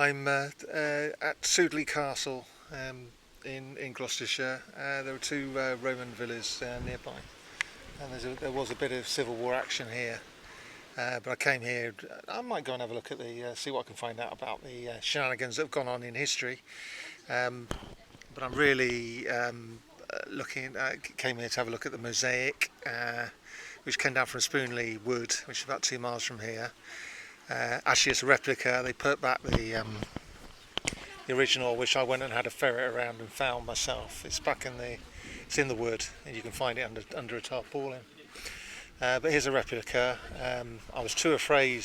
I'm at Sudeley Castle in Gloucestershire. There are two Roman villas nearby, and there was a bit of Civil War action here. But I came here. I might go and have a look at see what I can find out about the shenanigans that have gone on in history. But I'm really came here to have a look at the Mosaic, which came down from Spoonley Wood, which is about 2 miles from here. Actually, it's a replica. They put back the original, which I went and had a ferret around and found myself. It's in the wood, and you can find it under a tarpaulin. But here's a replica. I was too afraid.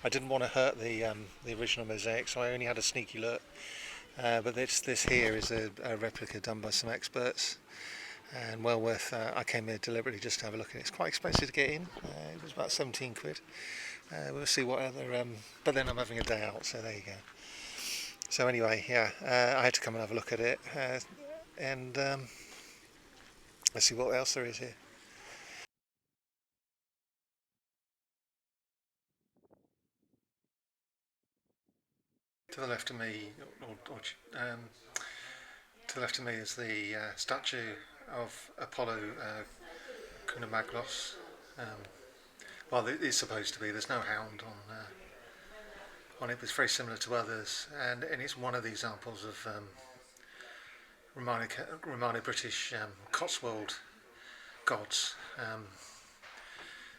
I didn't want to hurt the original Mosaic, so I only had a sneaky look. But this here is a replica done by some experts, and well worth. I came here deliberately just to have a look at it. It's quite expensive to get in. It was about 17 quid. We'll see what other. But then I'm having a day out, so there you go. So anyway, yeah, I had to come and have a look at it, and let's see what else there is here. To the left of me, to the left of me is the statue of Apollo Cunomaglos. Well, it's supposed to be. There's no hound on it, but it's very similar to others, and it's one of the examples of Romano-British Cotswold gods.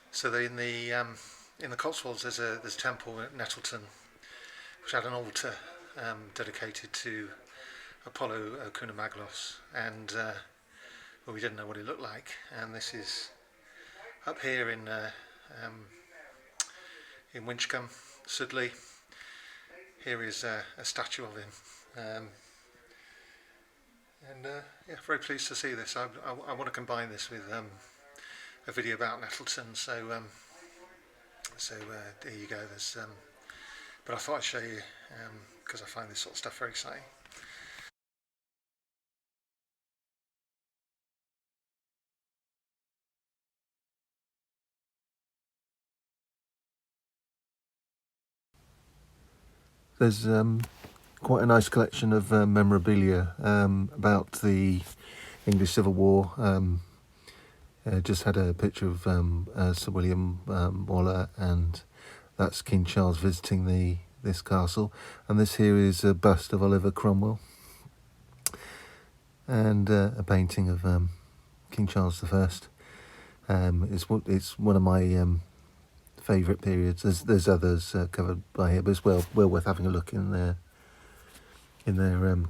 So in the Cotswolds, there's a temple at Nettleton, which had an altar dedicated to Apollo Cunomaglos, and well, we didn't know what it looked like. And this is up here in Winchcombe, Sudeley. Here is a statue of him, and yeah, very pleased to see this. I want to combine this with a video about Nettleton. So there you go. But I thought I'd show you because I find this sort of stuff very exciting. There's quite a nice collection of memorabilia about the English Civil War. Just had a picture of Sir William Waller, and that's King Charles visiting this castle. And this here is a bust of Oliver Cromwell, and a painting of King Charles I. It's one of my favourite periods. There's others covered by here, but it's well worth having a look in their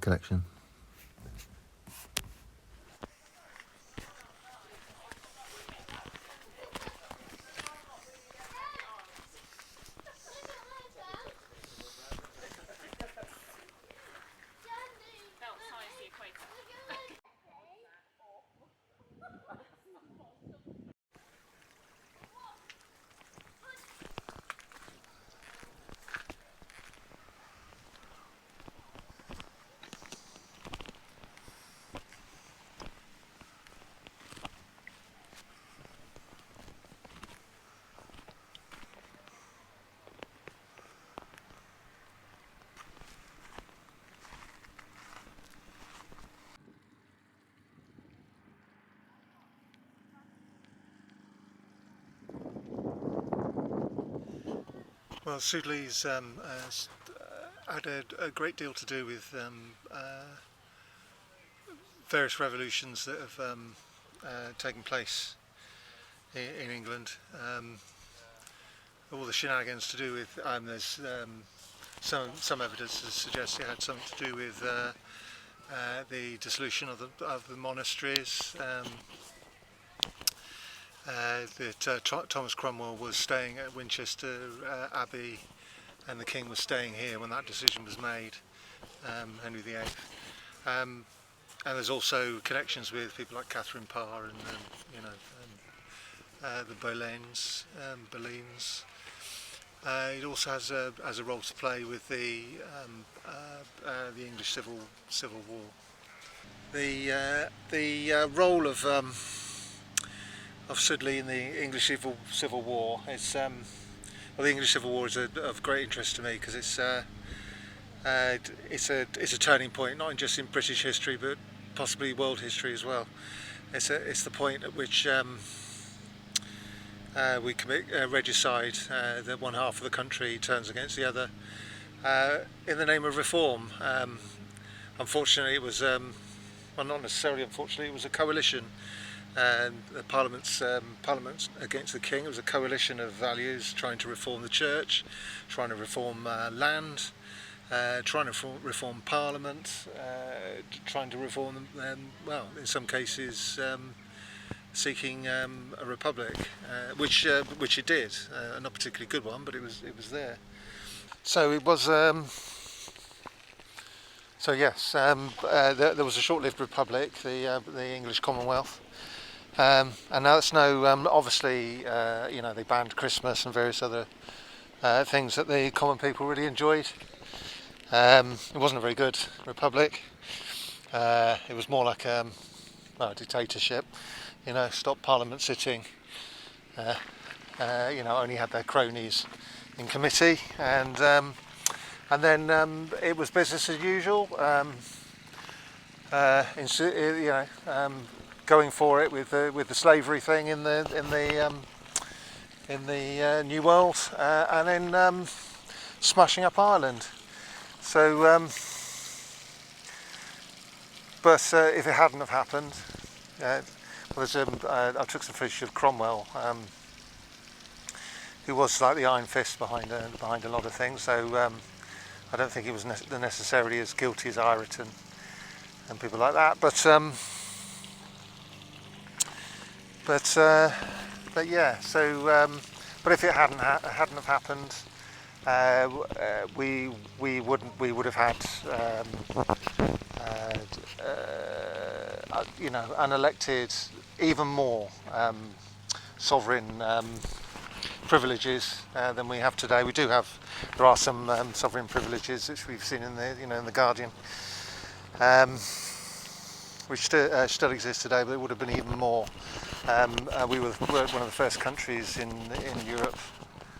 collection. Well, Sudeley's had a great deal to do with various revolutions that have taken place in England. All the shenanigans to do with there's some evidence that suggests it had something to do with the dissolution of the monasteries. That Thomas Cromwell was staying at Winchester Abbey, and the King was staying here when that decision was made, Henry VIII. And there's also connections with people like Catherine Parr and the Boleyns. It also has a role to play with the English Civil War. The role of Sudeley in the English Civil War is well, the English Civil War is of great interest to me because it's It's a turning point, not just in British history, but possibly world history as well. It's the point at which we commit regicide. That one half of the country turns against the other in the name of reform. Unfortunately, it was well, not necessarily. Unfortunately, it was a coalition. The Parliament's against the king. It was a coalition of values trying to reform the church, trying to reform land, trying to reform Parliament, trying to reform, well, in some cases, seeking a republic, which it did, not a particularly good one, but it was there. So it was. So yes, there was a short-lived republic, the English Commonwealth, and now it's no. Obviously, they banned Christmas and various other things that the common people really enjoyed. It wasn't a very good republic. It was more like a dictatorship. Stopped Parliament sitting. Only had their cronies in committee, and then it was business as usual. Going for it with the slavery thing in the New World, and then smashing up Ireland. So, but if it hadn't have happened, I took some footage of Cromwell, who was like the iron fist behind a lot of things. So I don't think he was necessarily as guilty as Ireton and people like that. But yeah. So but if it hadn't have happened, we would have had unelected, even more sovereign privileges than we have today. There are some sovereign privileges which we've seen in the Guardian, which still exist today, but it would have been even more. We were one of the first countries in Europe,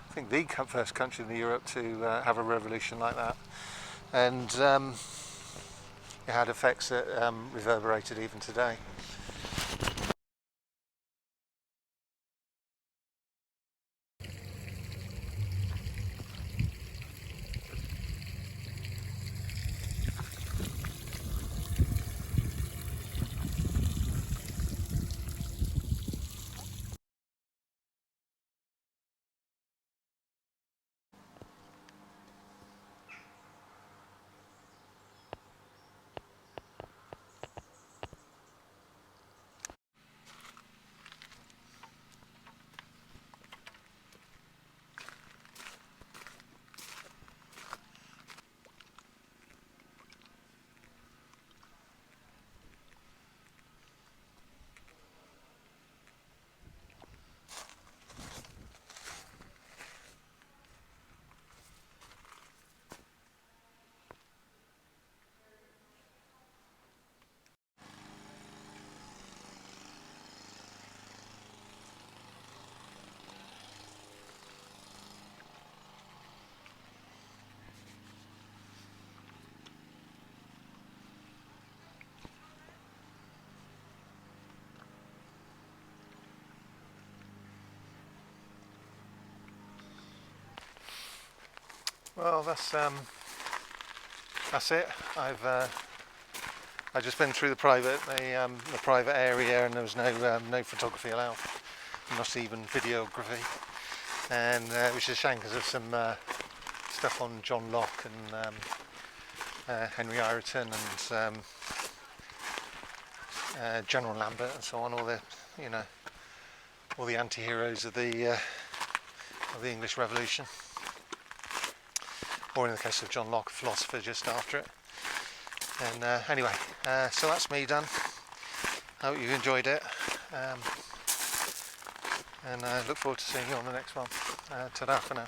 I think the first country in Europe to have a revolution like that, and it had effects that reverberated even today. Well, that's it. I've just been through the private area, and there was no photography allowed, not even videography, and which is a shame because there's some stuff on John Locke and Henry Ireton and General Lambert and so on, all the anti-heroes of the English Revolution. Or in the case of John Locke, a philosopher just after it. And anyway, so that's me done. I hope you enjoyed it, and I look forward to seeing you on the next one. Ta-da for now.